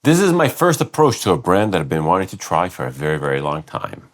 This is my first approach to a brand that I've been wanting to try for a very, very long time.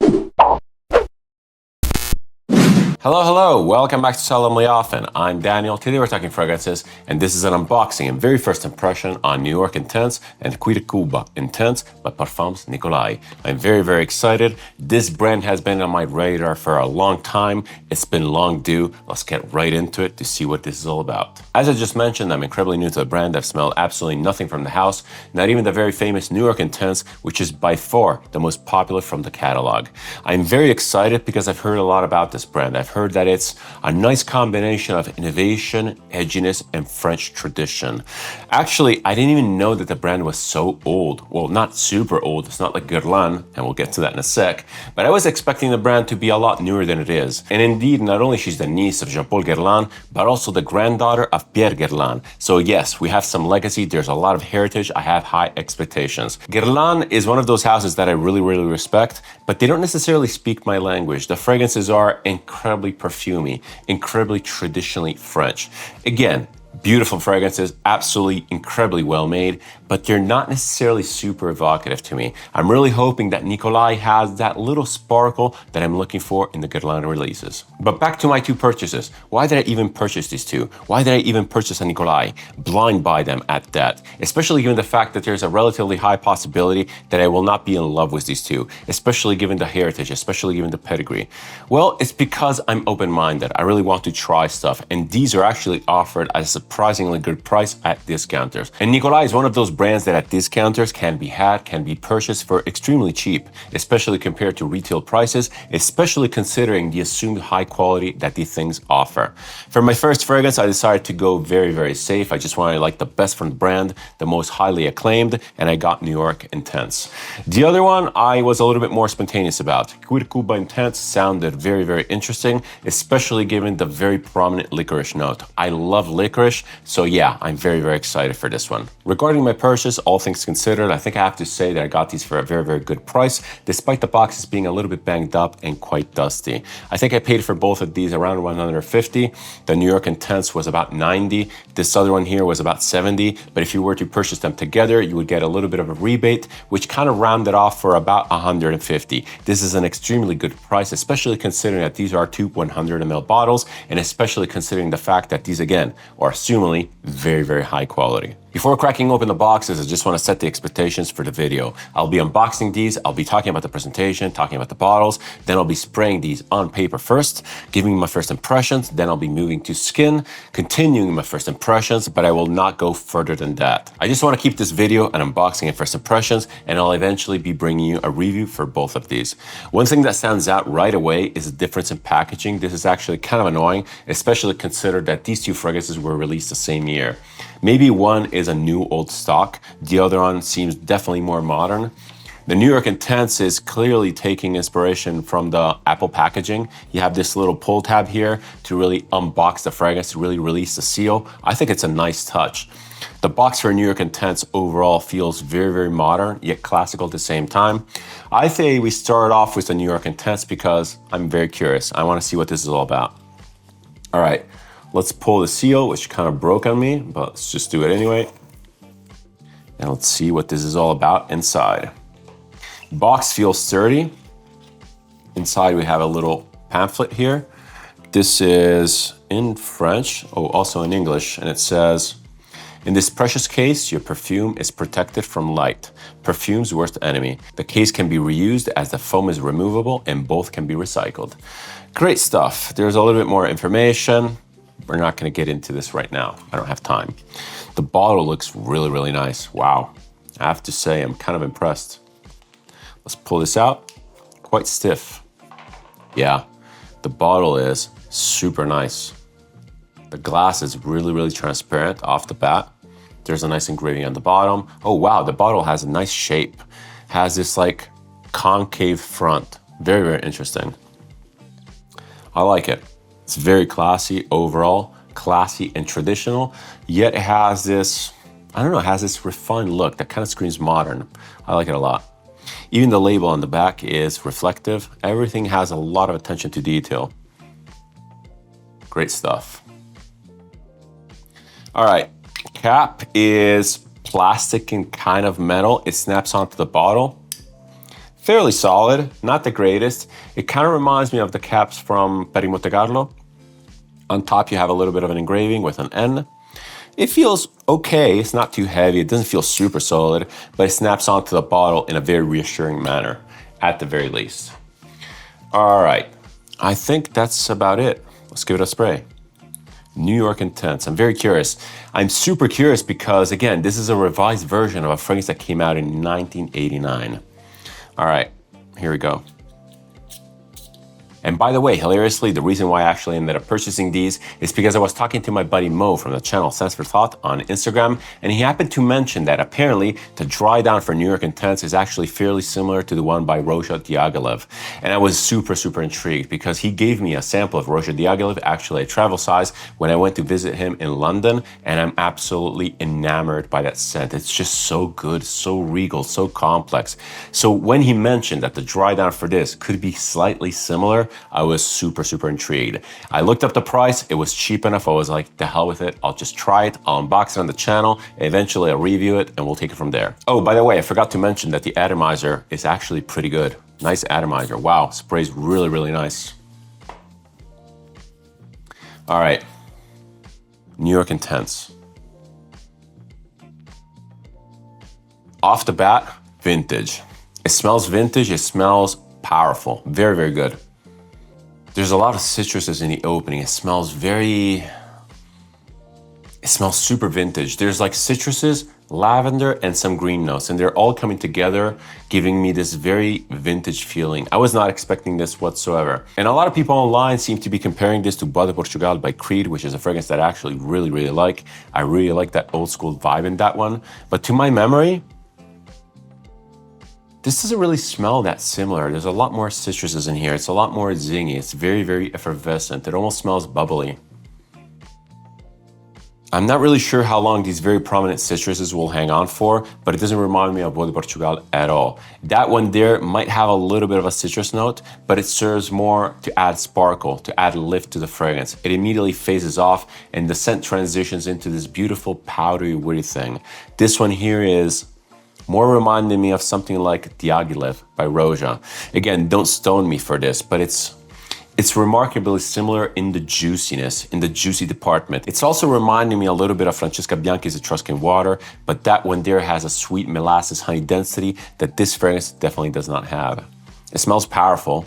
Hello, welcome back to Solemnly Often. I'm Daniel. Today we're talking fragrances, and this is an unboxing and very first impression on New York Intense and Cuir Cuba Intense by Parfums de Nicolai. I'm very, very excited. This brand has been on my radar for a long time. It's been long due. Let's get right into it to see what this is all about. As I just mentioned, I'm incredibly new to the brand. I've smelled absolutely nothing from the house, not even the very famous New York Intense, which is by far the most popular from the catalog. I'm very excited because I've heard a lot about this brand. I've heard that it's a nice combination of innovation, edginess, and French tradition. Actually, I didn't even know that the brand was so old. Well, not super old. It's not like Guerlain, and we'll get to that in a sec. But I was expecting the brand to be a lot newer than it is. And indeed, not only she's the niece of Jean-Paul Guerlain, but also the granddaughter of Pierre Guerlain. So yes, we have some legacy. There's a lot of heritage. I have high expectations. Guerlain is one of those houses that I really, really respect, but they don't necessarily speak my language. The fragrances are incredibly perfumey, incredibly traditionally French. Again, beautiful fragrances, absolutely incredibly well made, but they're not necessarily super evocative to me. I'm really hoping that Nicolai has that little sparkle that I'm looking for in the Guerlain releases. But back to my two purchases. Why did I even purchase these two? Why did I even purchase a Nicolai? Blind buy them at that, especially given the fact that there's a relatively high possibility that I will not be in love with these two, especially given the heritage, especially given the pedigree. Well, it's because I'm open-minded. I really want to try stuff, and these are actually offered at a surprisingly good price at discounters. And Nicolai is one of those brands that at discounters can be purchased for extremely cheap, especially compared to retail prices, especially considering the assumed high quality that these things offer. For my first fragrance, I decided to go very, very safe. I just wanted like the best from the brand, the most highly acclaimed, and I got New York Intense. The other one, I was a little bit more spontaneous about. Cuir Cuba Intense sounded very, very interesting, especially given the very prominent licorice note. I love licorice, so yeah, I'm very, very excited for this one. Regarding my purchase, all things considered, I think I have to say that I got these for a very, very good price, despite the boxes being a little bit banged up and quite dusty. I think I paid for both of these around 150. The New York Intense was about 90. This other one here was about 70. But if you were to purchase them together, you would get a little bit of a rebate, which kind of rounded off for about 150. This is an extremely good price, especially considering that these are two 100 ml bottles, and especially considering the fact that these, again, are assumingly very, very high quality. Before cracking open the boxes, I just want to set the expectations for the video. I'll be unboxing these, I'll be talking about the presentation, talking about the bottles, then I'll be spraying these on paper first, giving my first impressions, then I'll be moving to skin, continuing my first impressions, but I will not go further than that. I just want to keep this video an unboxing and first impressions, and I'll eventually be bringing you a review for both of these. One thing that stands out right away is the difference in packaging. This is actually kind of annoying, especially considered that these two fragrances were released the same year. Maybe one is a new old stock, the other one seems definitely more modern. The New York Intense is clearly taking inspiration from the Apple packaging. You have this little pull tab here to really unbox the fragrance, to really release the seal. I think it's a nice touch. The box for New York Intense overall feels very, very modern, yet classical at the same time. I say we start off with the New York Intense because I'm very curious. I want to see what this is all about. All right. Let's pull the seal, which kind of broke on me, but let's just do it anyway. And let's see what this is all about inside. Box feels sturdy. Inside we have a little pamphlet here. This is in French, also in English, and it says, "In this precious case, your perfume is protected from light, perfume's worst enemy. The case can be reused as the foam is removable and both can be recycled." Great stuff. There's a little bit more information. We're not going to get into this right now. I don't have time. The bottle looks really, really nice. Wow. I have to say, I'm kind of impressed. Let's pull this out. Quite stiff. Yeah, the bottle is super nice. The glass is really, really transparent off the bat. There's a nice engraving on the bottom. Oh, wow, the bottle has a nice shape. Has this like concave front. Very, very interesting. I like it. It's very classy overall, classy and traditional, yet it has this, I don't know, it has this refined look that kind of screams modern. I like it a lot. Even the label on the back is reflective. Everything has a lot of attention to detail. Great stuff. All right, cap is plastic and kind of metal. It snaps onto the bottle. Fairly solid, not the greatest. It kind of reminds me of the caps from Per Monte Carlo. On top you have a little bit of an engraving with an N. It feels okay, it's not too heavy, it doesn't feel super solid, but it snaps onto the bottle in a very reassuring manner, at the very least. All right, I think that's about it. Let's give it a spray. New York Intense. I'm very curious. I'm super curious because, again, this is a revised version of a fragrance that came out in 1989. All right, here we go. And by the way, hilariously, the reason why I actually ended up purchasing these is because I was talking to my buddy Mo from the channel Sense for Thought on Instagram, and he happened to mention that apparently the dry down for New York Intense is actually fairly similar to the one by Roja Diaghilev. And I was super intrigued because he gave me a sample of Roja Diaghilev, actually a travel size, when I went to visit him in London, and I'm absolutely enamored by that scent. It's just so good, so regal, so complex. So when he mentioned that the dry down for this could be slightly similar, I was super intrigued. I looked up the price, it was cheap enough, I was like, the hell with it, I'll just try it, I'll unbox it on the channel, eventually I'll review it, and we'll take it from there. Oh, by the way, I forgot to mention that the atomizer is actually pretty good. Nice atomizer, wow, sprays really nice. All right, New York Intense. Off the bat, vintage. It smells vintage, it smells powerful, very good. There's a lot of citruses in the opening. It smells super vintage. There's like citruses, lavender, and some green notes, and they're all coming together, giving me this very vintage feeling. I was not expecting this whatsoever. And a lot of people online seem to be comparing this to Bois de Portugal by Creed, which is a fragrance that I actually really like. I really like that old school vibe in that one. But to my memory, this doesn't really smell that similar. There's a lot more citruses in here. It's a lot more zingy. It's very effervescent. It almost smells bubbly. I'm not really sure how long these very prominent citruses will hang on for, but it doesn't remind me of Bois de Portugal at all. That one there might have a little bit of a citrus note, but it serves more to add sparkle, to add lift to the fragrance. It immediately phases off and the scent transitions into this beautiful powdery woody thing. This one here is more reminding me of something like Diaghilev by Roja. Again, don't stone me for this, but it's remarkably similar in the juiciness, in the juicy department. It's also reminding me a little bit of Francesca Bianchi's Etruscan Water, but that one there has a sweet molasses honey density that this fragrance definitely does not have. It smells powerful,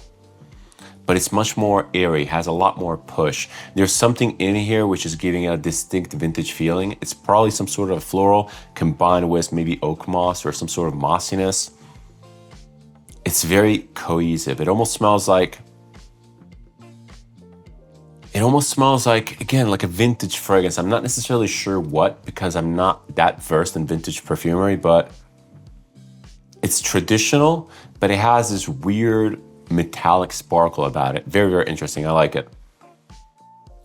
but it's much more airy, has a lot more push. There's something in here which is giving a distinct vintage feeling. It's probably some sort of floral combined with maybe oak moss or some sort of mossiness. It's very cohesive. It almost smells like, again, like a vintage fragrance. I'm not necessarily sure what, because I'm not that versed in vintage perfumery, but it's traditional, but it has this weird metallic sparkle about it. Very interesting. I like it.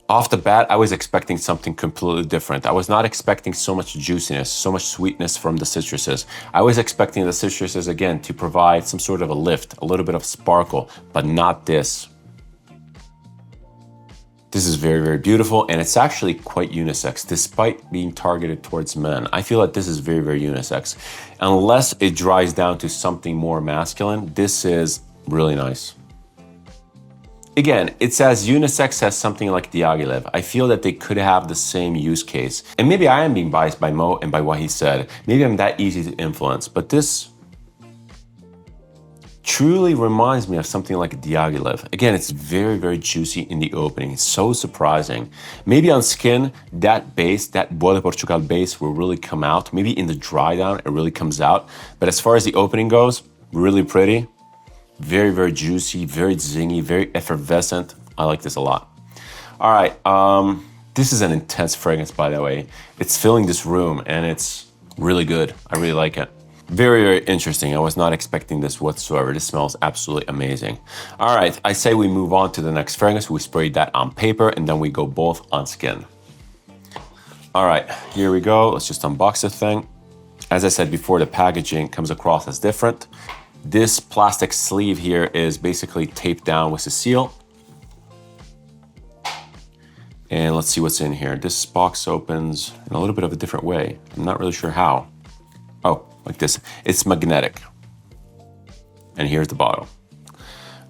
Off the bat, I was expecting something completely different. I was not expecting so much juiciness, so much sweetness from the citruses. I was expecting the citruses, again, to provide some sort of a lift, a little bit of sparkle, but not this. This is very beautiful, and it's actually quite unisex, despite being targeted towards men. I feel that this is very unisex. Unless it dries down to something more masculine, this is really nice. Again, it's as unisex as something like Diaghilev. I feel that they could have the same use case. And maybe I am being biased by Mo and by what he said. Maybe I'm that easy to influence, but this truly reminds me of something like Diaghilev. Again, it's very juicy in the opening. It's so surprising. Maybe on skin, that base, that Bois de Portugal base will really come out. Maybe in the dry down, it really comes out. But as far as the opening goes, really pretty. Very juicy, very zingy, very effervescent. I like this a lot. All right, this is an intense fragrance, by the way. It's filling this room and it's really good. I really like it. Very interesting. I was not expecting this whatsoever. This smells absolutely amazing. All right, I say we move on to the next fragrance. We sprayed that on paper and then we go both on skin. All right, here we go. Let's just unbox the thing. As I said before, the packaging comes across as different. This plastic sleeve here is basically taped down with a seal. And let's see what's in here. This box opens in a little bit of a different way. I'm not really sure how. like this. It's magnetic. And here's the bottle.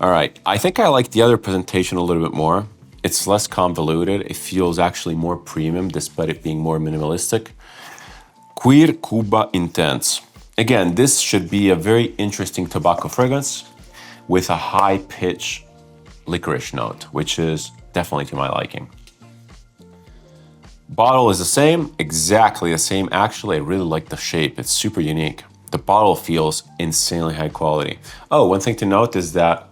All right, I think I like the other presentation a little bit more. It's less convoluted. It feels actually more premium despite it being more minimalistic. Cuir Cuba Intense. Again, this should be a very interesting tobacco fragrance with a high pitch licorice note, which is definitely to my liking. Bottle is the same, exactly the same. Actually, I really like the shape. It's super unique. The bottle feels insanely high quality. Oh, one thing to note is that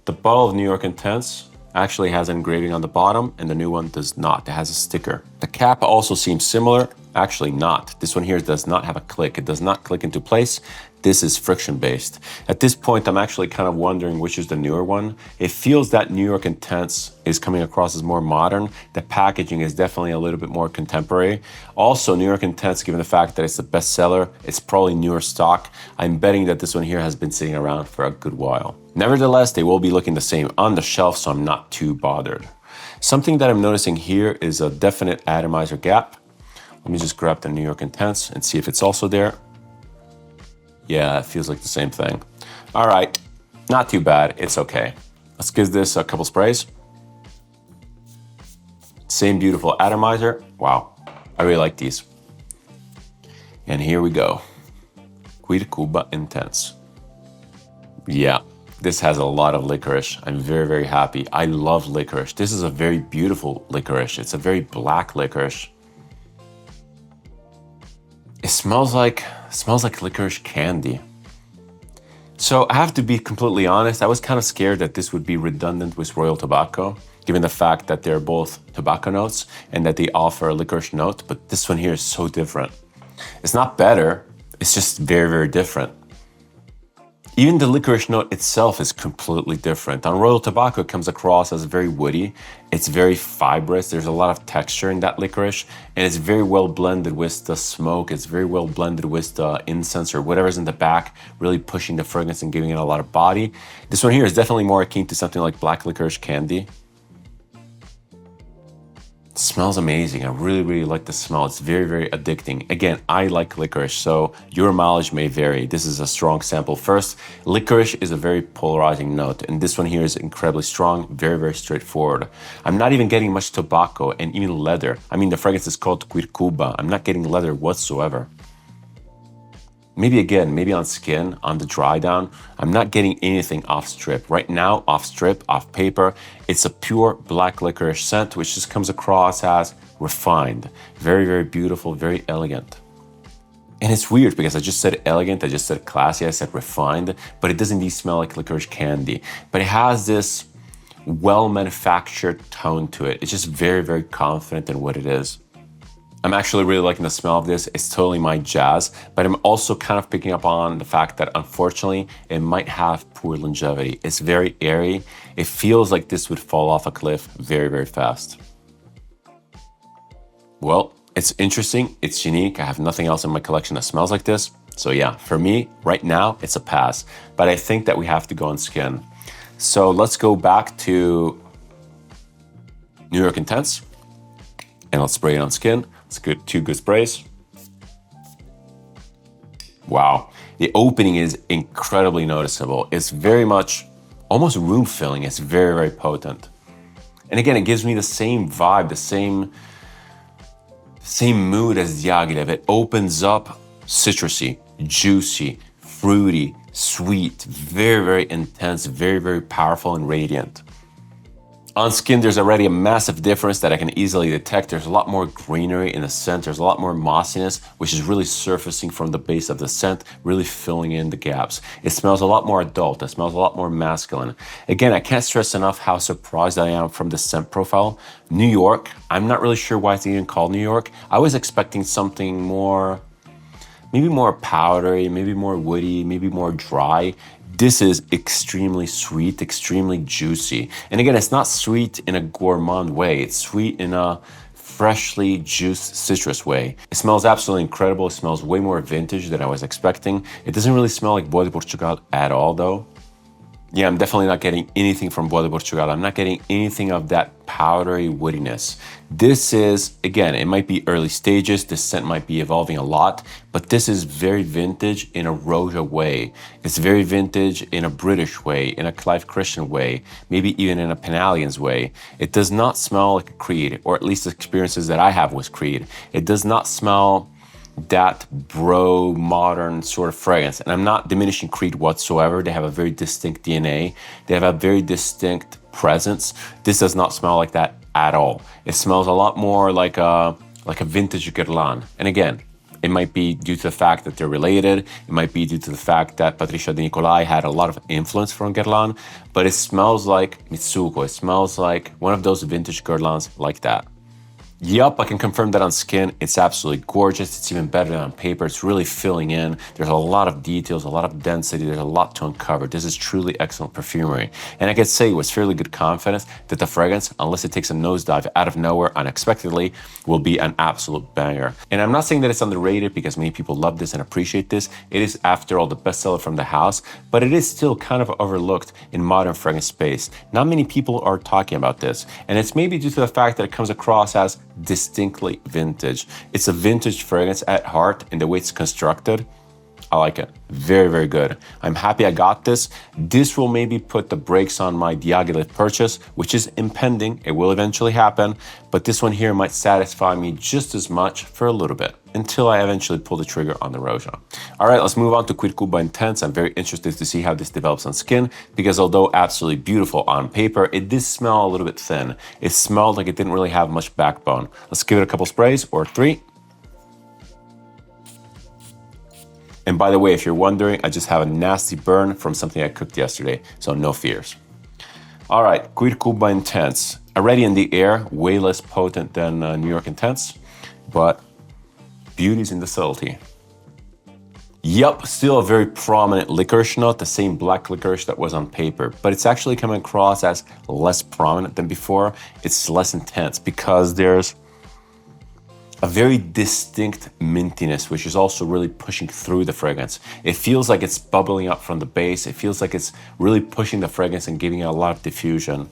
the bottle of New York Intense actually has an engraving on the bottom and the new one does not. It has a sticker. The cap also seems similar. Actually not. This one here does not have a click. It does not click into place. This is friction based. At this point, I'm actually kind of wondering which is the newer one. It feels that New York Intense is coming across as more modern. The packaging is definitely a little bit more contemporary. Also, New York Intense, given the fact that it's a bestseller, it's probably newer stock. I'm betting that this one here has been sitting around for a good while. Nevertheless, they will be looking the same on the shelf, so I'm not too bothered. Something that I'm noticing here is a definite atomizer gap. Let me just grab the New York Intense and see if it's also there. Yeah, it feels like the same thing. All right, not too bad, it's okay. Let's give this a couple sprays. Same beautiful atomizer. Wow, I really like these. And here we go. Cuir Cuba Intense. Yeah, this has a lot of licorice. I'm very, very happy. I love licorice. This is a very beautiful licorice. It's a very black licorice. It smells like licorice candy. So I have to be completely honest, I was kind of scared that this would be redundant with Royal Tobacco, given the fact that they're both tobacco notes and that they offer a licorice note, but this one here is so different. It's not better, it's just very, very different. Even the licorice note itself is completely different. On Royal Tobacco, it comes across as very woody. It's very fibrous. There's a lot of texture in that licorice, and it's very well blended with the smoke. It's very well blended with the incense or whatever's in the back, really pushing the fragrance and giving it a lot of body. This one here is definitely more akin to something like black licorice candy. It smells amazing. I really, really like the smell. It's very, very addicting. Again, I like licorice, so your mileage may vary. This is a strong sample first. Licorice is a very polarizing note, and this one here is incredibly strong, very, very straightforward. I'm not even getting much tobacco and even leather. I mean, the fragrance is called Cuir Cuba. I'm not getting leather whatsoever. Maybe on skin, on the dry down, I'm not getting anything off strip. Right now, off strip, off paper, it's a pure black licorice scent, which just comes across as refined. Very, very beautiful, very elegant. And it's weird because I just said elegant, I just said classy, I said refined, but it doesn't indeed smell like licorice candy. But it has this well-manufactured tone to it. It's just very, very confident in what it is. I'm actually really liking the smell of this. It's totally my jazz, but I'm also kind of picking up on the fact that unfortunately it might have poor longevity. It's very airy. It feels like this would fall off a cliff very, very fast. Well, it's interesting. It's unique. I have nothing else in my collection that smells like this. So yeah, for me, right now, it's a pass, but I think that we have to go on skin. So let's go back to New York Intense and let's spray it on skin. It's good, 2 good sprays. Wow, the opening is incredibly noticeable. It's very much almost room filling. It's very, very potent. And again, it gives me the same vibe, the same mood as Diaghilev. It opens up citrusy, juicy, fruity, sweet, very, very intense, very, very powerful and radiant. On skin, there's already a massive difference that I can easily detect. There's a lot more greenery in the scent. There's a lot more mossiness, which is really surfacing from the base of the scent, really filling in the gaps. It smells a lot more adult. It smells a lot more masculine. Again, I can't stress enough how surprised I am from the scent profile. New York, I'm not really sure why it's even called New York. I was expecting something more, maybe more powdery, maybe more woody, maybe more dry. This is extremely sweet, extremely juicy. And again, it's not sweet in a gourmand way. It's sweet in a freshly juiced citrus way. It smells absolutely incredible. It smells way more vintage than I was expecting. It doesn't really smell like Bois de Portugal at all though. Yeah, I'm definitely not getting anything from Bois de Portugal. I'm not getting anything of that powdery woodiness. This is, again, it might be early stages. This scent might be evolving a lot, but this is very vintage in a Roja way. It's very vintage in a British way, in a Clive Christian way, maybe even in a Penalians way. It does not smell like a Creed, or at least the experiences that I have with Creed. It does not smell that bro modern sort of fragrance. And I'm not diminishing Creed whatsoever. They have a very distinct DNA. They have a very distinct presence. This does not smell like that at all. It smells a lot more like a vintage Guerlain. And again, it might be due to the fact that they're related. It might be due to the fact that Parfums de Nicolai had a lot of influence from Guerlain, but it smells like Mitsuko. It smells like one of those vintage Guerlains like that. Yup, I can confirm that on skin, it's absolutely gorgeous. It's even better than on paper. It's really filling in. There's a lot of details, a lot of density. There's a lot to uncover. This is truly excellent perfumery. And I can say with fairly good confidence that the fragrance, unless it takes a nosedive out of nowhere unexpectedly, will be an absolute banger. And I'm not saying that it's underrated because many people love this and appreciate this. It is, after all, the bestseller from the house, but it is still kind of overlooked in modern fragrance space. Not many people are talking about this. And it's maybe due to the fact that it comes across as distinctly vintage. It's a vintage fragrance at heart, and the way it's constructed, I like it. Very, very good. I'm happy I got this. This will maybe put the brakes on my Diaghilev purchase, which is impending. It will eventually happen, but this one here might satisfy me just as much for a little bit until I eventually pull the trigger on the Roja. All right, let's move on to Cuir Cuba Intense. I'm very interested to see how this develops on skin because although absolutely beautiful on paper, it did smell a little bit thin. It smelled like it didn't really have much backbone. Let's give it a couple sprays or 3. And by the way, if you're wondering, I just have a nasty burn from something I cooked yesterday, so no fears. All right, Cuir Cuba Intense. Already in the air, way less potent than New York Intense, but beauty's in the subtlety. Yup, still a very prominent licorice note, the same black licorice that was on paper, but it's actually coming across as less prominent than before. It's less intense because there's a very distinct mintiness, which is also really pushing through the fragrance. It feels like it's bubbling up from the base. It feels like it's really pushing the fragrance and giving it a lot of diffusion.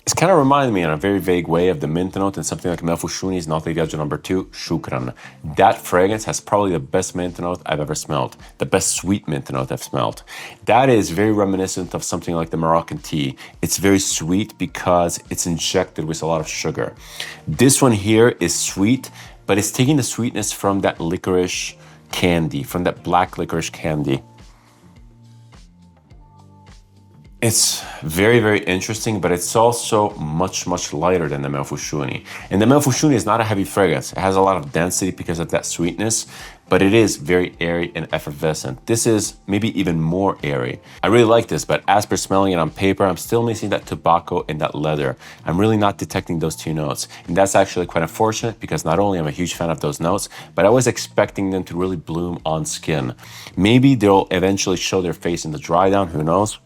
It's kind of reminding me in a very vague way of the mint note in something like Melfushuni's Notte di Viaggio No. 2, Shukran. That fragrance has probably the best mint note I've ever smelled, the best sweet mint note I've smelled. That is very reminiscent of something like the Moroccan tea. It's very sweet because it's injected with a lot of sugar. This one here is sweet, but it's taking the sweetness from that licorice candy, from that black licorice candy. It's very, very interesting, but it's also much, much lighter than the Melfushuni. And the Melfushuni is not a heavy fragrance. It has a lot of density because of that sweetness, but it is very airy and effervescent. This is maybe even more airy. I really like this, but as per smelling it on paper, I'm still missing that tobacco and that leather. I'm really not detecting those two notes. And that's actually quite unfortunate because not only am I a huge fan of those notes, but I was expecting them to really bloom on skin. Maybe they'll eventually show their face in the dry down, who knows?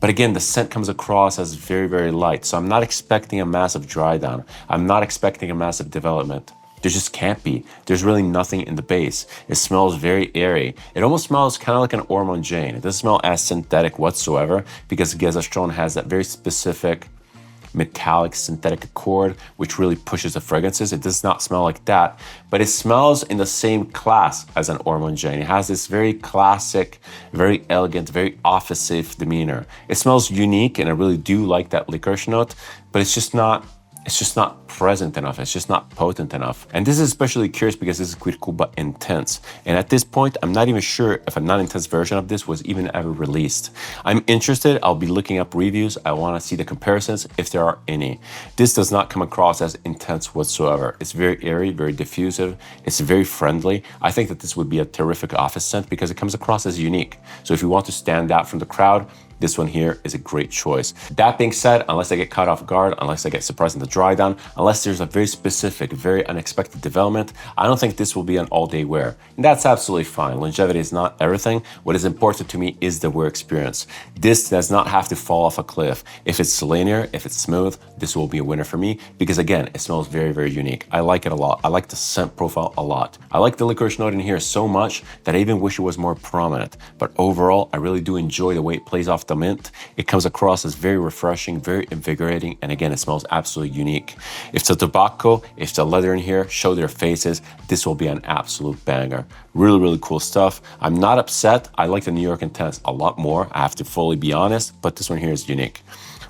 But again, the scent comes across as very, very light. So I'm not expecting a massive dry down. I'm not expecting a massive development. There just can't be. There's really nothing in the base. It smells very airy. It almost smells kind of like an Ormond Jane. It doesn't smell as synthetic whatsoever because Gezastron has that very specific metallic synthetic accord, which really pushes the fragrances. It does not smell like that, but it smells in the same class as an Ormond Jane. It has this very classic, very elegant, very office-safe demeanor. It smells unique, and I really do like that licorice note, but it's just not present enough. It's just not potent enough. And this is especially curious because this is Cuir Cuba Intense. And at this point, I'm not even sure if a non-intense version of this was even ever released. I'm interested. I'll be looking up reviews. I want to see the comparisons if there are any. This does not come across as intense whatsoever. It's very airy, very diffusive. It's very friendly. I think that this would be a terrific office scent because it comes across as unique. So if you want to stand out from the crowd, this one here is a great choice. That being said, unless I get caught off guard, unless I get surprised in the dry down, unless there's a very specific, very unexpected development, I don't think this will be an all-day wear. And that's absolutely fine. Longevity is not everything. What is important to me is the wear experience. This does not have to fall off a cliff. If it's linear, if it's smooth, this will be a winner for me because again, it smells very, very unique. I like it a lot. I like the scent profile a lot. I like the licorice note in here so much that I even wish it was more prominent. But overall, I really do enjoy the way it plays off the mint. It comes across as very refreshing, very invigorating, and again, it smells absolutely unique. If the tobacco, if the leather in here show their faces, this will be an absolute banger. Really, really cool stuff. I'm not upset. I like the New York Intense a lot more. I have to fully be honest, but this one here is unique.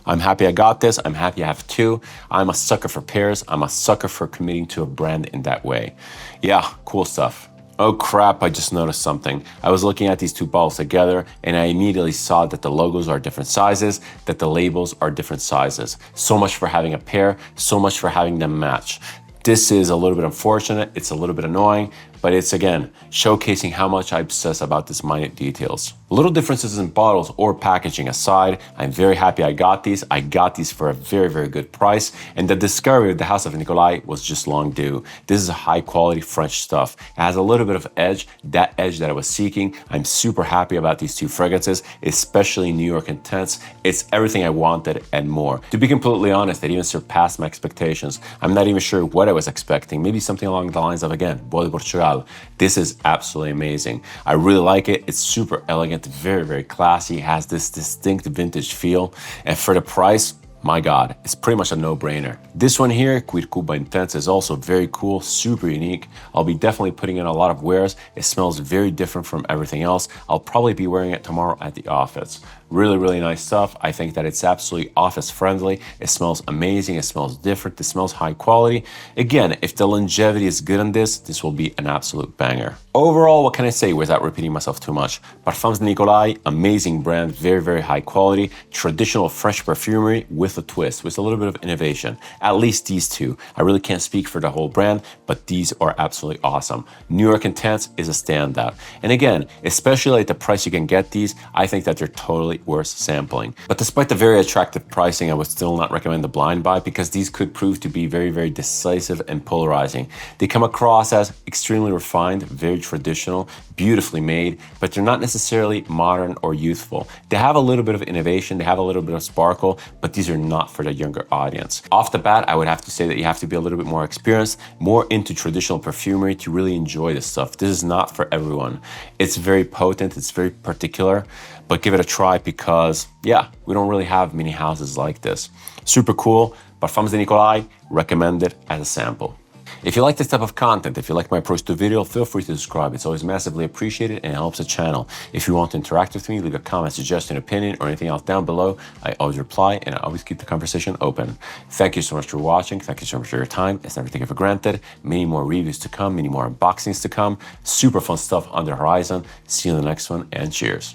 I'm happy I got this. I'm happy I have two. I'm a sucker for pairs. I'm a sucker for committing to a brand in that way. Yeah, cool stuff. Oh crap, I just noticed something. I was looking at these two bottles together and I immediately saw that the logos are different sizes, that the labels are different sizes. So much for having a pair, so much for having them match. This is a little bit unfortunate, it's a little bit annoying, but it's again, showcasing how much I obsess about these minute details. Little differences in bottles or packaging aside, I'm very happy I got these. I got these for a very, very good price. And the discovery of the House of Nicolai was just long due. This is high quality French stuff. It has a little bit of edge, that edge that I was seeking. I'm super happy about these two fragrances, especially New York Intense. It's everything I wanted and more. To be completely honest, it even surpassed my expectations. I'm not even sure what I was expecting. Maybe something along the lines of, again, Bois de Portugal. This is absolutely amazing. I really like it. It's super elegant, very, very classy. It has this distinct vintage feel. And for the price, my God, it's pretty much a no-brainer. This one here, Cuir Cuba Intense, is also very cool, super unique. I'll be definitely putting in a lot of wears. It smells very different from everything else. I'll probably be wearing it tomorrow at the office. Really, really nice stuff. I think that it's absolutely office friendly. It smells amazing. It smells different. It smells high quality. Again, if the longevity is good on this, this will be an absolute banger. Overall, what can I say without repeating myself too much? Parfums de Nicolai, amazing brand, very, very high quality, traditional French perfumery with a twist, with a little bit of innovation. At least these two. I really can't speak for the whole brand, but these are absolutely awesome. New York Intense is a standout. And again, especially at the price you can get these, I think that they're totally worth sampling. But despite the very attractive pricing, I would still not recommend the blind buy because these could prove to be very, very decisive and polarizing. They come across as extremely refined, very traditional, beautifully made, but they're not necessarily modern or youthful. They have a little bit of innovation, they have a little bit of sparkle, but these are not for the younger audience. Off the bat, I would have to say that you have to be a little bit more experienced, more into traditional perfumery to really enjoy this stuff. This is not for everyone. It's very potent, it's very particular, but give it a try because, yeah, we don't really have many houses like this. Super cool. Parfums de Nicolai, recommend it as a sample. If you like this type of content, if you like my approach to video, feel free to subscribe. It's always massively appreciated and it helps the channel. If you want to interact with me, leave a comment, suggestion, opinion, or anything else down below. I always reply and I always keep the conversation open. Thank you so much for watching. Thank you so much for your time. It's never taken for granted. Many more reviews to come, many more unboxings to come. Super fun stuff on the horizon. See you in the next one and cheers.